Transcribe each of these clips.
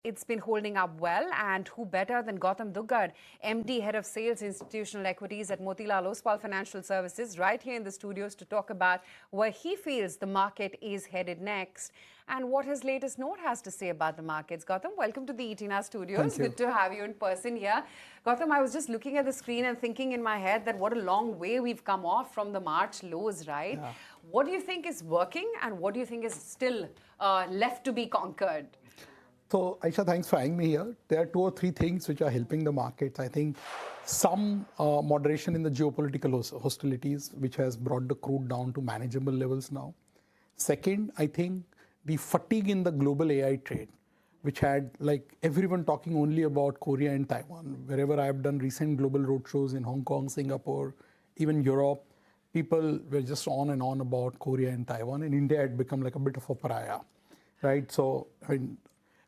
It's been holding up well, and who better than Gautam Duggad, MD, Head of Sales Institutional Equities at Motilal Oswal Financial Services, right here in the studios to talk about where he feels the market is headed next and what his latest note has to say about the markets. Gautam, welcome to the ETNA studios. Good to have you in person here. Gautam, I was just looking at the screen and thinking in my head that what a long way we've come off from the March lows, right? Yeah. What do you think is working and what do you think is still left to be conquered? So, Aisha, thanks for having me here. There are two or three things which are helping the markets. I think some moderation in the geopolitical hostilities, which has brought the crude down to manageable levels now. Second, I think the fatigue in the global AI trade, which had like everyone talking only about Korea and Taiwan. Wherever I have done recent global roadshows in Hong Kong, Singapore, even Europe, people were just on and on about Korea and Taiwan, and India had become like a bit of a pariah, right? So, I mean,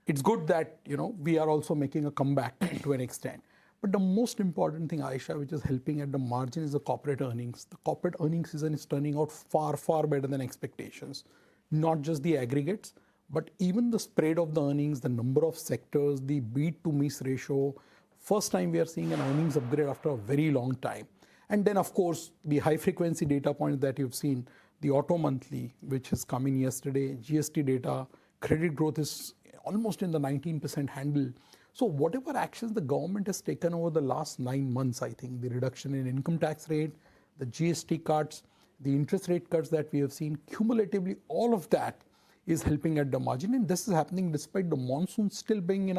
it's good that, we are also making a comeback to an extent. But the most important thing, Aisha, which is helping at the margin is the corporate earnings. The corporate earnings season is turning out far, far better than expectations. Not just the aggregates, but even the spread of the earnings, the number of sectors, the beat to miss ratio. First time we are seeing an earnings upgrade after a very long time. And then, of course, the high frequency data points that you've seen, the auto monthly, which has come in yesterday, GST data, credit growth is almost in the 19% handle. So whatever actions the government has taken over the last 9 months, I think the reduction in income tax rate, the GST cuts, the interest rate cuts that we have seen, cumulatively all of that is helping at the margin. And this is happening despite the monsoon still being,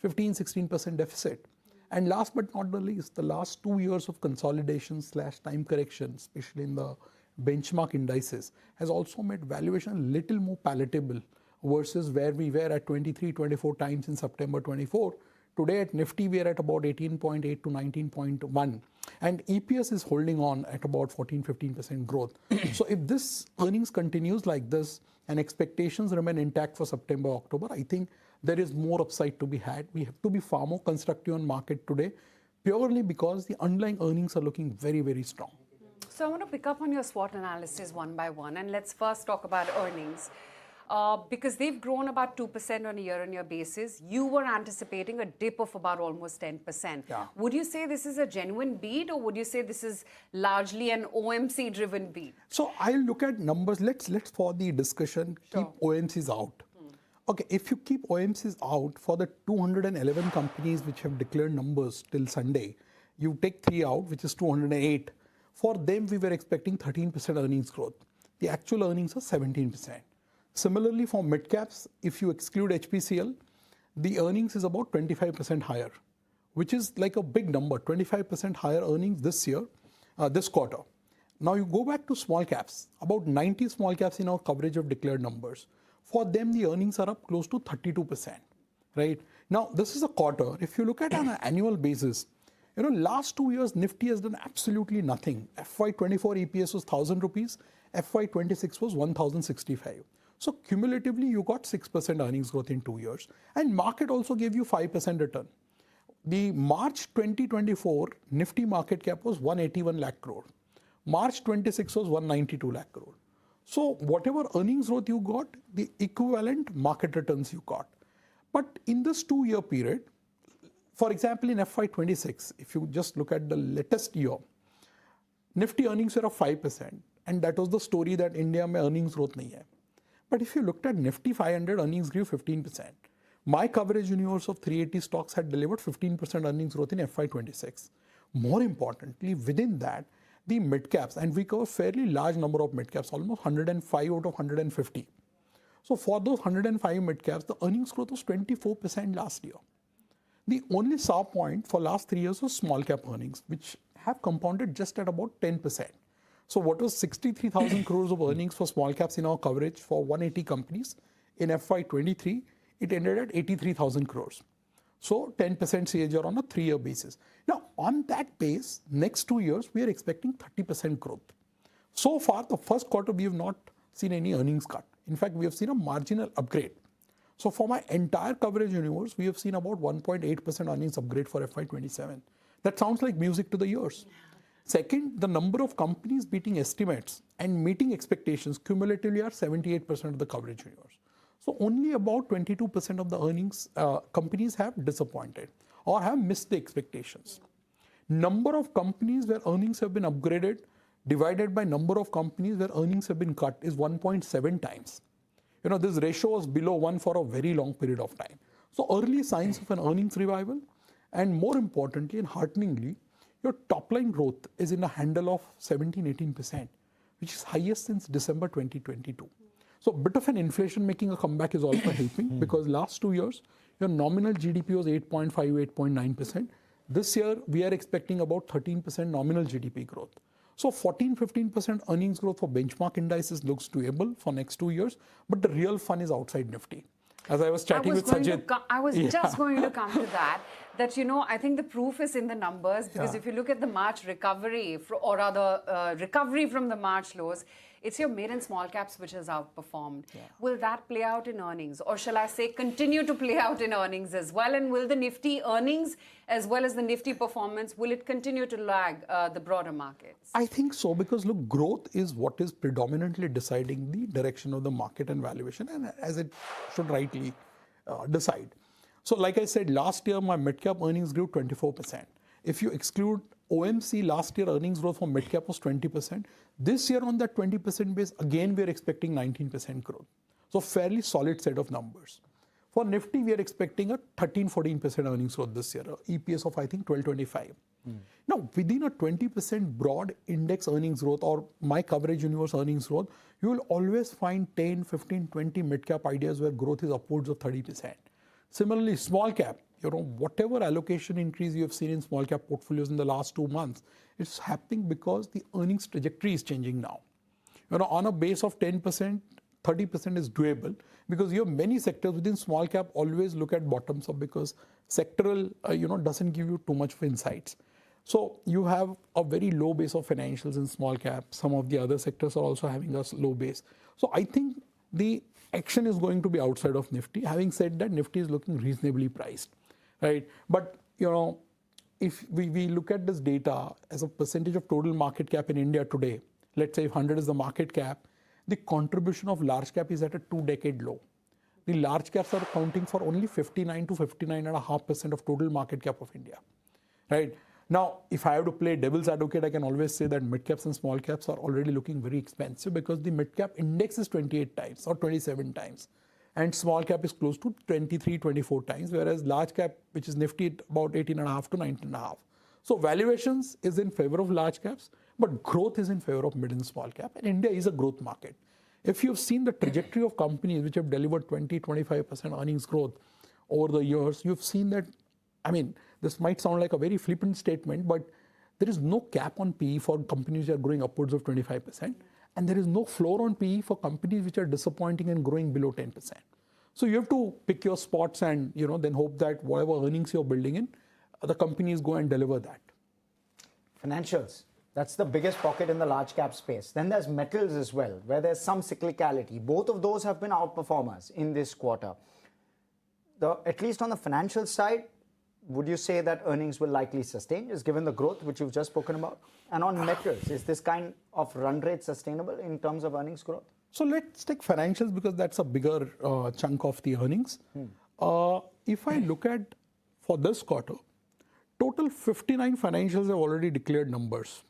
15-16% deficit. And last but not the least, the last 2 years of consolidation / time correction, especially in the benchmark indices, has also made valuation a little more palatable versus where we were at 23, 24 times in September 24. Today at Nifty, we are at about 18.8 to 19.1. And EPS is holding on at about 14-15% growth. So if this earnings continues like this and expectations remain intact for September, October, I think there is more upside to be had. We have to be far more constructive on market today, purely because the underlying earnings are looking very, very strong. So I want to pick up on your SWOT analysis one by one. And let's first talk about earnings. Because they've grown about 2% on a year-on-year basis. You were anticipating a dip of about almost 10%. Yeah. Would you say this is a genuine beat, or would you say this is largely an OMC-driven beat? So I'll look at numbers. Let's for the discussion, keep OMCs out. Okay, if you keep OMCs out for the 211 companies which have declared numbers till Sunday, you take 3 out, which is 208. For them, we were expecting 13% earnings growth. The actual earnings are 17%. Similarly, for midcaps, if you exclude HPCL, the earnings is about 25% higher, which is like a big number, 25% higher earnings this year, this quarter. Now you go back to small caps, about 90 small caps in our coverage of declared numbers. For them, the earnings are up close to 32%, right? Now, this is a quarter. If you look at on an annual basis, last 2 years, Nifty has done absolutely nothing. FY24 EPS was 1,000 rupees, FY26 was 1,065. So cumulatively, you got 6% earnings growth in 2 years. And market also gave you 5% return. The March 2024 Nifty market cap was 181 lakh crore. March 26 was 192 lakh crore. So whatever earnings growth you got, the equivalent market returns you got. But in this 2-year period, for example, in FY26, if you just look at the latest year, Nifty earnings were of 5%. And that was the story that India mein earnings growth nahi hai. But if you looked at Nifty 500, earnings grew 15%. My coverage universe of 380 stocks had delivered 15% earnings growth in FY26. More importantly, within that, the mid-caps, and we cover fairly large number of mid-caps, almost 105 out of 150. So for those 105 mid-caps, the earnings growth was 24% last year. The only sour point for last 3 years was small-cap earnings, which have compounded just at about 10%. So what was 63,000 crores of earnings for small caps in our coverage for 180 companies? In FY23, it ended at 83,000 crores. So 10% CAGR on a 3-year basis. Now, on that base, next 2 years, we are expecting 30% growth. So far, the first quarter, we have not seen any earnings cut. In fact, we have seen a marginal upgrade. So for my entire coverage universe, we have seen about 1.8% earnings upgrade for FY27. That sounds like music to the ears. Second, the number of companies beating estimates and meeting expectations cumulatively are 78% of the coverage universe. So only about 22% of the earnings companies have disappointed or have missed the expectations. Number of companies where earnings have been upgraded divided by number of companies where earnings have been cut is 1.7 times. This ratio was below 1 for a very long period of time. So early signs of an earnings revival, and more importantly and hearteningly, your top line growth is in a handle of 17-18%, which is highest since December 2022. So a bit of an inflation making a comeback is also helping, because last 2 years, your nominal GDP was 8.5, 8.9%. This year, we are expecting about 13% nominal GDP growth. So 14-15% earnings growth for benchmark indices looks doable for next 2 years, but the real fun is outside Nifty. As I was chatting with Sajid. I was just going to come to that, I think the proof is in the numbers, because if you look at the March recovery, or rather recovery from the March lows, it's your mid and small caps which has outperformed. Will that play out in earnings? Or shall I say continue to play out in earnings as well? And will the Nifty earnings as well as the Nifty performance, will it continue to lag the broader markets? I think so, because look, growth is what is predominantly deciding the direction of the market and valuation, and as it should rightly decide. So like I said, last year my mid-cap earnings grew 24%. If you exclude OMC, last year earnings growth for mid-cap was 20%. This year on that 20% base, again we are expecting 19% growth. So fairly solid set of numbers. For Nifty, we are expecting a 13-14% earnings growth this year, EPS of I think 12.25. Now, within a 20% broad index earnings growth or my coverage universe earnings growth, you will always find 10, 15, 20 mid-cap ideas where growth is upwards of 30%. Similarly, small cap, whatever allocation increase you have seen in small cap portfolios in the last 2 months, it's happening because the earnings trajectory is changing now. On a base of 10%, 30% is doable, because you have many sectors within small cap always look at bottoms up, because sectoral, doesn't give you too much of insights. So you have a very low base of financials in small cap. Some of the other sectors are also having a low base. So I think the action is going to be outside of Nifty. Having said that, Nifty is looking reasonably priced, right? But, if we look at this data as a percentage of total market cap in India today, let's say if 100 is the market cap, the contribution of large cap is at a 2-decade low. The large caps are accounting for only 59 to 59.5% of total market cap of India, right? Now, if I have to play devil's advocate, I can always say that mid caps and small caps are already looking very expensive, because the mid cap index is 28 times or 27 times. And small cap is close to 23, 24 times, whereas large cap, which is Nifty, about 18.5 to 19.5. So valuations is in favor of large caps, but growth is in favor of mid and small cap. And India is a growth market. If you've seen the trajectory of companies which have delivered 20, 25% earnings growth over the years, you've seen that, this might sound like a very flippant statement, but there is no cap on PE for companies that are growing upwards of 25%. And there is no floor on PE for companies which are disappointing and growing below 10%. So you have to pick your spots and then hope that whatever earnings you're building in, the companies go and deliver that. Financials, that's the biggest pocket in the large cap space. Then there's metals as well, where there's some cyclicality. Both of those have been outperformers in this quarter. At least on the financial side, would you say that earnings will likely sustain, just given the growth which you've just spoken about? And on metals, is this kind of run rate sustainable in terms of earnings growth? So let's take financials, because that's a bigger chunk of the earnings. If I look at for this quarter, total 59 financials have already declared numbers.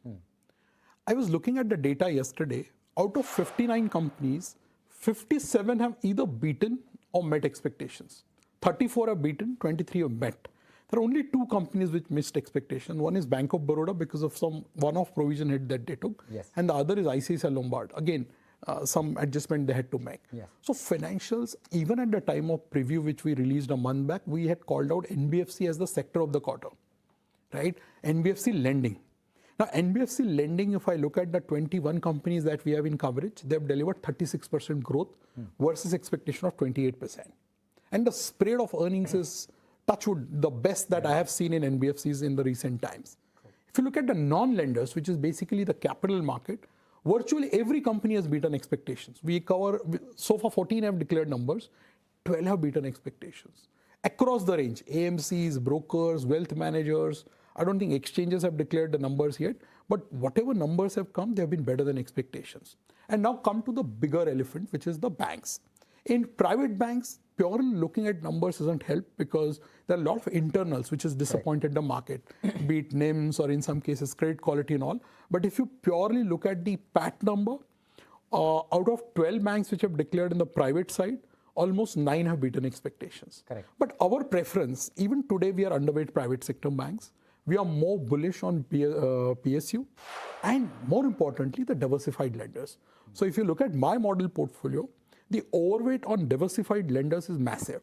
I was looking at the data yesterday. Out of 59 companies, 57 have either beaten or met expectations. 34 have beaten, 23 have met. There are only 2 companies which missed expectation. One is Bank of Baroda, because of some one-off provision hit that they took. Yes. And the other is ICICI Lombard. Again, some adjustment they had to make. Yes. So financials, even at the time of preview, which we released a month back, we had called out NBFC as the sector of the quarter, right? NBFC lending. Now, NBFC lending, if I look at the 21 companies that we have in coverage, they have delivered 36% growth versus expectation of 28%. And the spread of earnings is, touchwood, the best that I have seen in NBFCs in the recent times. If you look at the non-lenders, which is basically the capital market, virtually every company has beaten expectations. We cover, so far 14 have declared numbers, 12 have beaten expectations. Across the range, AMCs, brokers, wealth managers, I don't think exchanges have declared the numbers yet, but whatever numbers have come, they have been better than expectations. And now come to the bigger elephant, which is the banks. In private banks, purely looking at numbers doesn't help because there are a lot of internals which has disappointed the market, be it NIMs or in some cases credit quality and all. But if you purely look at the PAT number, out of 12 banks which have declared in the private side, almost 9 have beaten expectations. Correct. But our preference, even today we are underweight private sector banks. We are more bullish on PSU and more importantly, the diversified lenders. So if you look at my model portfolio, the overweight on diversified lenders is massive.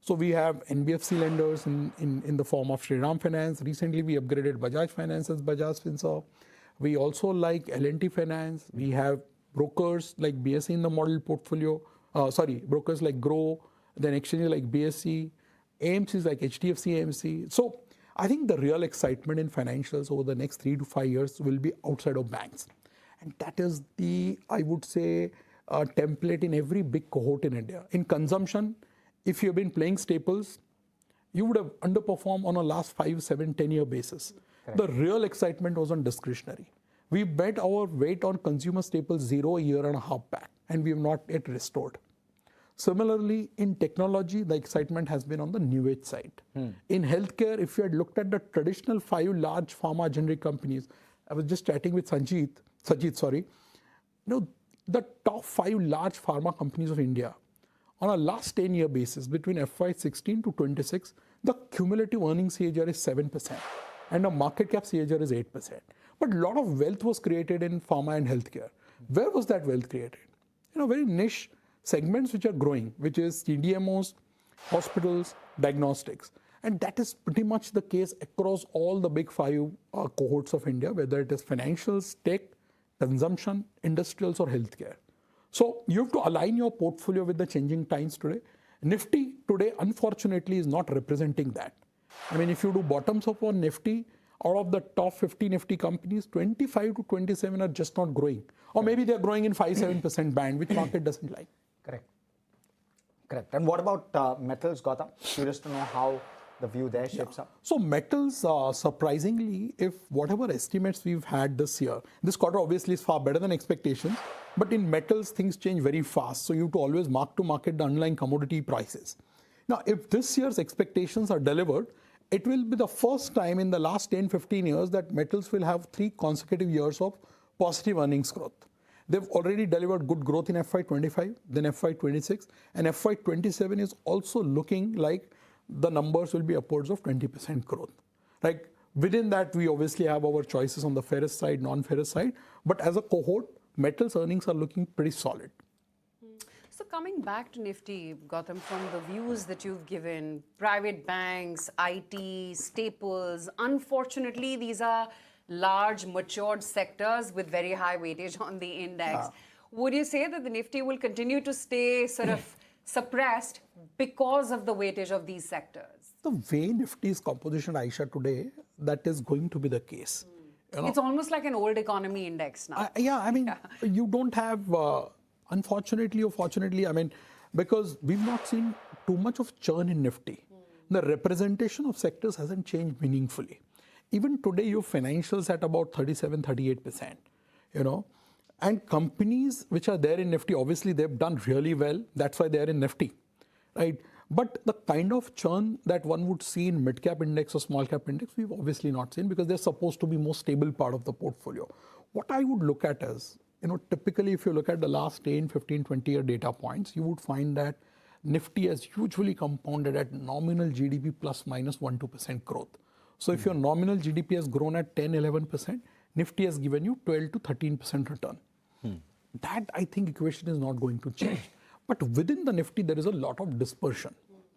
So we have NBFC lenders in the form of Shriram Finance. Recently we upgraded Bajaj Finance as Bajaj Finserv. We also like L&T Finance. We have brokers like BSE in the model portfolio. Brokers like Grow, then exchanges like BSE, AMCs like HDFC AMC. So I think the real excitement in financials over the next 3 to 5 years will be outside of banks. And that is the, I would say, template in every big cohort in India. In consumption, if you've been playing staples, you would have underperformed on a last 5, 7, 10-year basis. Correct. The real excitement was on discretionary. We bet our weight on consumer staples 0 a year and a half back, and we have not yet restored. Similarly, in technology, the excitement has been on the new age side. In healthcare, if you had looked at the traditional 5 large pharma generic companies, I was just chatting with Sajid, the top 5 large pharma companies of India, on a last 10-year basis, between FY16 to 26, the cumulative earnings CAGR is 7%, and the market cap CAGR is 8%. But a lot of wealth was created in pharma and healthcare. Where was that wealth created? Very niche segments which are growing, which is CDMOs, hospitals, diagnostics. And that is pretty much the case across all the big 5 cohorts of India, whether it is financials, tech, consumption, industrials or healthcare. So you have to align your portfolio with the changing times today. Nifty today, unfortunately, is not representing that. I mean, if you do bottoms up on Nifty, out of the top 50 Nifty companies, 25 to 27 are just not growing. Or maybe they're growing in 5-7% band, which market doesn't like. Correct. And what about metals, Gautam? Curious to know how the view there shapes up. So metals, surprisingly, if whatever estimates we've had this year, this quarter obviously is far better than expectations, but in metals, things change very fast. So you have to always mark to market the underlying commodity prices. Now, if this year's expectations are delivered, it will be the first time in the last 10-15 years that metals will have 3 consecutive years of positive earnings growth. They've already delivered good growth in FY25, then FY26, and FY27 is also looking like the numbers will be upwards of 20% growth. Like within that, we obviously have our choices on the ferrous side, non-ferrous side, but as a cohort, metals earnings are looking pretty solid. So coming back to Nifty, Gautam, from the views that you've given, private banks, IT, staples, unfortunately, these are large, matured sectors with very high weightage on the index. Would you say that the Nifty will continue to stay sort of suppressed because of the weightage of these sectors? The way Nifty's composition, Aisha, today, that is going to be the case. It's almost like an old economy index now. You don't have, unfortunately or fortunately, because we've not seen too much of churn in Nifty. The representation of sectors hasn't changed meaningfully. Even today, your financials at about 37-38%, and companies which are there in Nifty, obviously they've done really well. That's why they're in Nifty, right? But the kind of churn that one would see in mid-cap index or small-cap index, we've obviously not seen because they're supposed to be more stable part of the portfolio. What I would look at is, typically if you look at the last 10, 15, 20-year data points, you would find that Nifty has usually compounded at nominal GDP plus minus 1-2% growth. So if your nominal GDP has grown at 10-11%, Nifty has given you 12 to 13% return. That, I think, equation is not going to change. But within the Nifty, there is a lot of dispersion,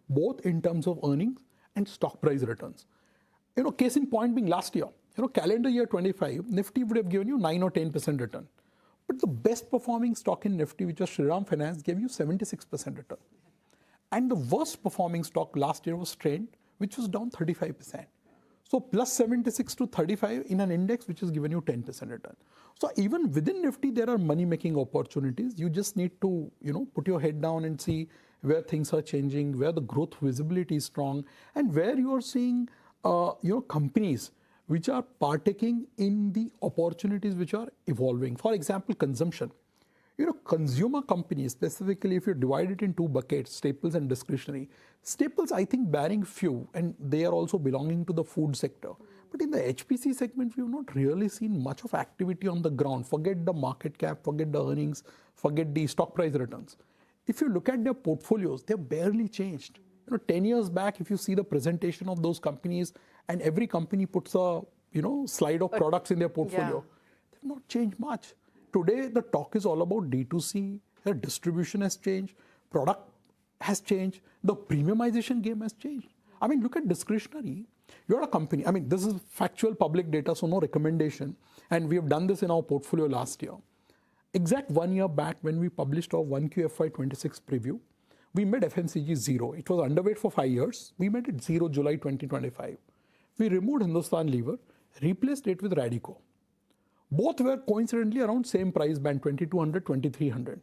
both in terms of earnings and stock price returns. Case in point being last year, calendar year 25, Nifty would have given you 9 or 10% return. But the best performing stock in Nifty, which was Shriram Finance, gave you 76% return. And the worst performing stock last year was Trend, which was down 35%. So plus 76 to 35 in an index which has given you 10% return. So even within Nifty, there are money-making opportunities. You just need to, put your head down and see where things are changing, where the growth visibility is strong, and where you are seeing, companies which are partaking in the opportunities which are evolving. For example, consumption. Consumer companies, specifically if you divide it in two buckets, staples and discretionary. Staples, I think, bearing few, and they are also belonging to the food sector. But in the HPC segment, we have not really seen much of activity on the ground. Forget the market cap, forget the earnings, forget the stock price returns. If you look at their portfolios, they've barely changed. 10 years back, if you see the presentation of those companies, and every company puts a slide of products in their portfolio, they've not changed much. Today, the talk is all about D2C, the distribution has changed, product has changed, the premiumization game has changed. I mean, look at discretionary. You're a company, I mean, this is factual public data, so no recommendation. And we have done this in our portfolio last year. Exact 1 year back when we published our 1Q FY26 preview, we made FMCG zero. It was underweight for 5 years. We made it zero July 2025. We removed Hindustan Lever, replaced it with Radico. Both were coincidentally around same price band, 2200, 2300.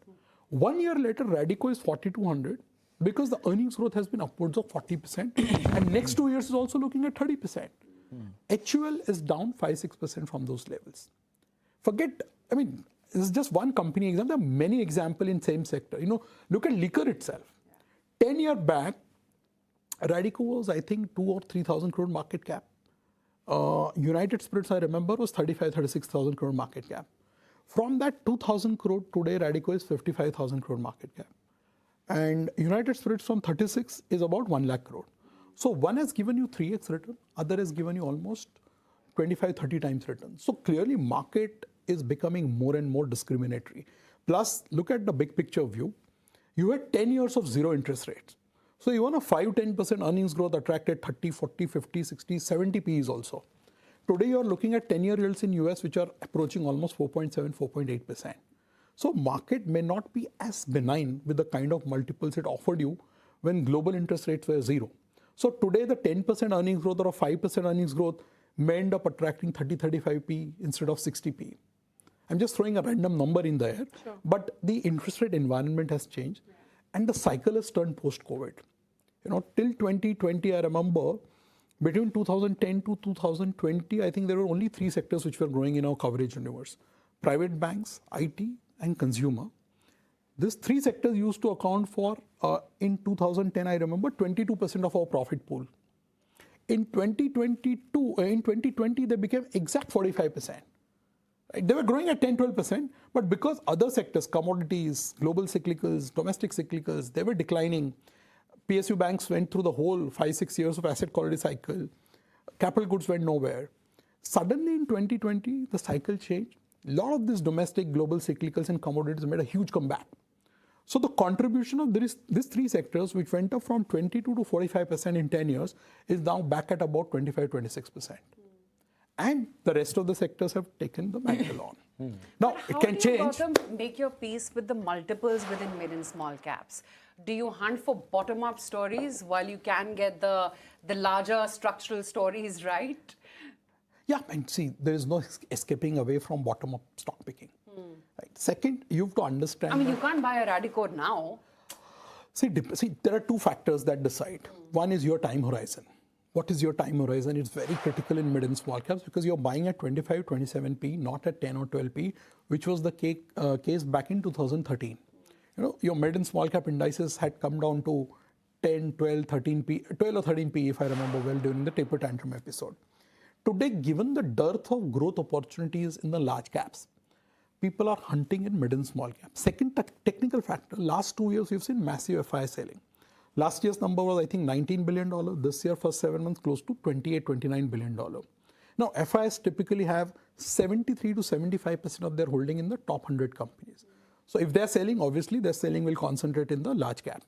1 year later, Radico is 4200 because the earnings growth has been upwards of 40%. And next 2 years is also looking at 30%. HUL is down 5-6% from those levels. Forget, I mean, this is just one company example. There are many examples in same sector. Look at liquor itself. 10 years back, Radico was, I think, 2,000 or 3,000 crore market cap. United Spirits, I remember, was 35,000-36,000 crore market cap. From that 2,000 crore, today Radico is 55,000 crore market cap. And United Spirits from 36 is about 1 lakh crore. So one has given you 3x return, other has given you almost 25-30 times return. So clearly market is becoming more and more discriminatory. Plus, look at the big picture view. You had 10 years of zero interest rates. So even a 5-10% earnings growth attracted 30, 40, 50, 60, 70 Ps also. Today you're looking at 10-year yields in US which are approaching almost 4.7, 4.8%. So market may not be as benign with the kind of multiples it offered you when global interest rates were zero. So today the 10% earnings growth or a 5% earnings growth may end up attracting 30, 35 P instead of 60 P. I'm just throwing a random number in there, but the interest rate environment has changed and the cycle has turned post-COVID. Till 2020, I remember, between 2010 to 2020, I think there were only 3 sectors which were growing in our coverage universe. Private banks, IT, and consumer. These 3 sectors used to account for, in 2010, I remember, 22% of our profit pool. In 2020, they became exact 45%. They were growing at 10-12%, but because other sectors, commodities, global cyclicals, domestic cyclicals, they were declining. PSU banks went through the whole 5-6 years of asset quality cycle. Capital goods went nowhere. Suddenly in 2020, the cycle changed. A lot of these domestic global cyclicals and commodities made a huge comeback. So the contribution of these 3 sectors, which went up from 22 to 45% in 10 years, is now back at about 25-26%. And the rest of the sectors have taken the mantle on. Now, it can change. How do you, Gautam, make your peace with the multiples within mid and small caps? Do you hunt for bottom-up stories while you can get the larger structural stories right? Yeah, and see, there is no escaping away from bottom-up stock picking. Right. Second, you have to understand. I mean, you can't buy a Radico now. See, there are 2 factors that decide. One is your time horizon. What is your time horizon? It's very critical in mid and small caps because you're buying at 25, 27p, not at 10 or 12p, which was the case back in 2013. Your mid and small cap indices had come down to 10, 12, 13p, 12 or 13p if I remember well during the taper tantrum episode. Today, given the dearth of growth opportunities in the large caps, people are hunting in mid and small caps. Second technical factor, last 2 years we've seen massive FI selling. Last year's number was, I think, $19 billion. This year, first 7 months, close to $28-29 billion. Now, FIs typically have 73 to 75% of their holding in the top 100 companies. So if they're selling, obviously their selling will concentrate in the large cap.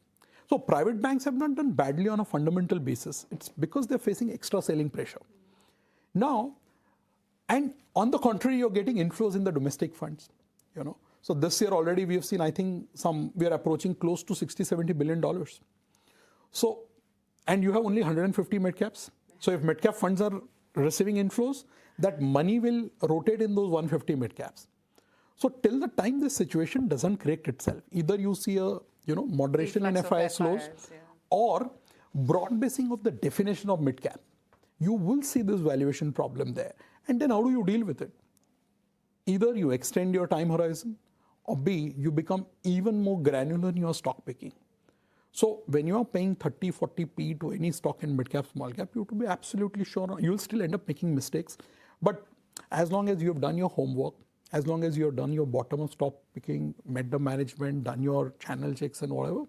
So private banks have not done badly on a fundamental basis. It's because they're facing extra selling pressure. Now, and on the contrary, you're getting inflows in the domestic funds. So this year already we have seen, I think, we are approaching close to $60-70 billion. So, and you have only 150 midcaps. So if midcap funds are receiving inflows, that money will rotate in those 150 midcaps. So till the time this situation doesn't correct itself, either you see a moderation in FI flows or broad basing of the definition of midcap, you will see this valuation problem there. And then how do you deal with it? Either you extend your time horizon or B, you become even more granular in your stock picking. So when you are paying 30, 40p to any stock in mid-cap, small cap, you have to be absolutely sure you'll still end up making mistakes. But as long as you have done your homework, as long as you have done your bottom-up stock picking, met the management, done your channel checks and whatever,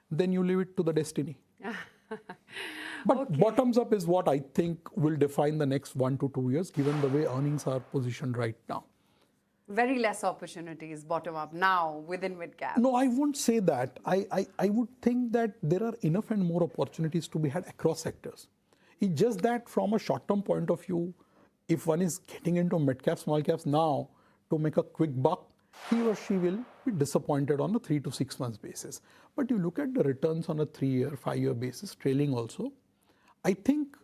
then you leave it to the destiny. But bottoms up is what I think will define the next 1 to 2 years, given the way earnings are positioned right now. Very less opportunities bottom up now within mid-cap. No, I won't say that. I would think that there are enough and more opportunities to be had across sectors. It's just that from a short-term point of view, if one is getting into mid-cap, small caps now to make a quick buck, he or she will be disappointed on a 3 to 6 months basis. But you look at the returns on a 3-year, 5-year basis, trailing also, I think,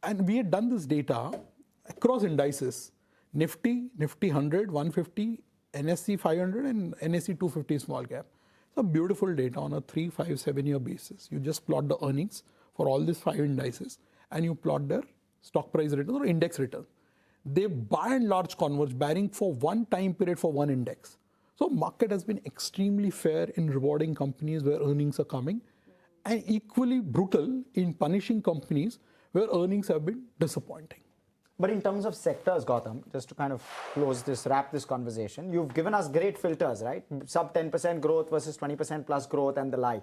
and we had done this data across indices, Nifty, Nifty 100, 150, NSE 500 and NSE 250 small cap. So beautiful data on a 3, 5, 7-year basis. You just plot the earnings for all these 5 indices and you plot their stock price return or index return. They by and large converge, barring for one time period for one index. So market has been extremely fair in rewarding companies where earnings are coming and equally brutal in punishing companies where earnings have been disappointing. But in terms of sectors, Gautam, just to kind of close this, wrap this conversation, you've given us great filters, right? Sub 10% growth versus 20% plus growth and the like.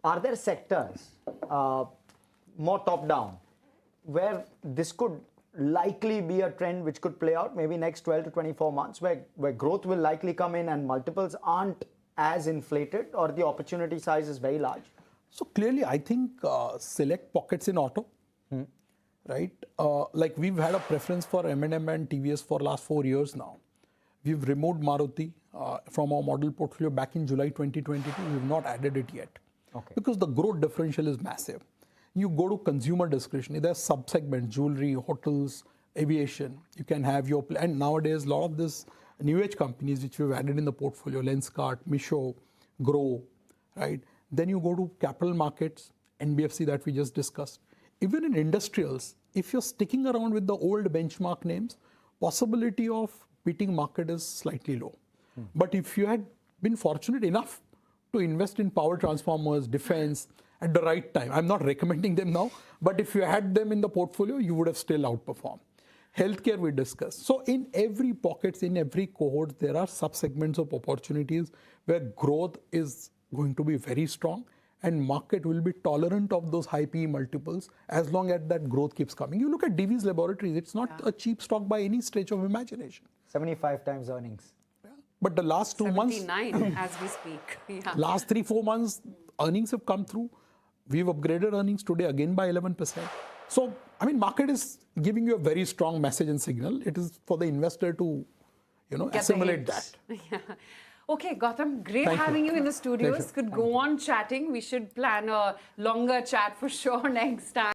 Are there sectors, more top down, where this could likely be a trend which could play out maybe next 12 to 24 months, where growth will likely come in and multiples aren't as inflated or the opportunity size is very large? So clearly, I think select pockets in auto. Right? Like we've had a preference for M&M and TVS for last 4 years now. We've removed Maruti from our model portfolio back in July 2022. We've not added it yet. Okay. Because the growth differential is massive. You go to consumer discretionary, there are sub-segments, jewelry, hotels, aviation. You can have your, and nowadays a lot of this new age companies which we've added in the portfolio, Lenskart, Misho, Grow, right? Then you go to capital markets, NBFC that we just discussed. Even in industrials, if you're sticking around with the old benchmark names, possibility of beating market is slightly low. But if you had been fortunate enough to invest in power transformers, defense at the right time, I'm not recommending them now, but if you had them in the portfolio, you would have still outperformed. Healthcare we discussed. So in every pockets, in every cohort, there are sub-segments of opportunities where growth is going to be very strong. And market will be tolerant of those high PE multiples as long as that growth keeps coming. You look at Divi's Laboratories, it's not a cheap stock by any stretch of imagination. 75 times earnings. Yeah. But the last 2 months, 79 as we speak. Yeah. last 3-4 months, earnings have come through. We've upgraded earnings today again by 11%. So, I mean, market is giving you a very strong message and signal. It is for the investor to, assimilate that. Yeah. Okay, Gautam, great having you in the studios. Pleasure. Could go on chatting. We should plan a longer chat for sure next time.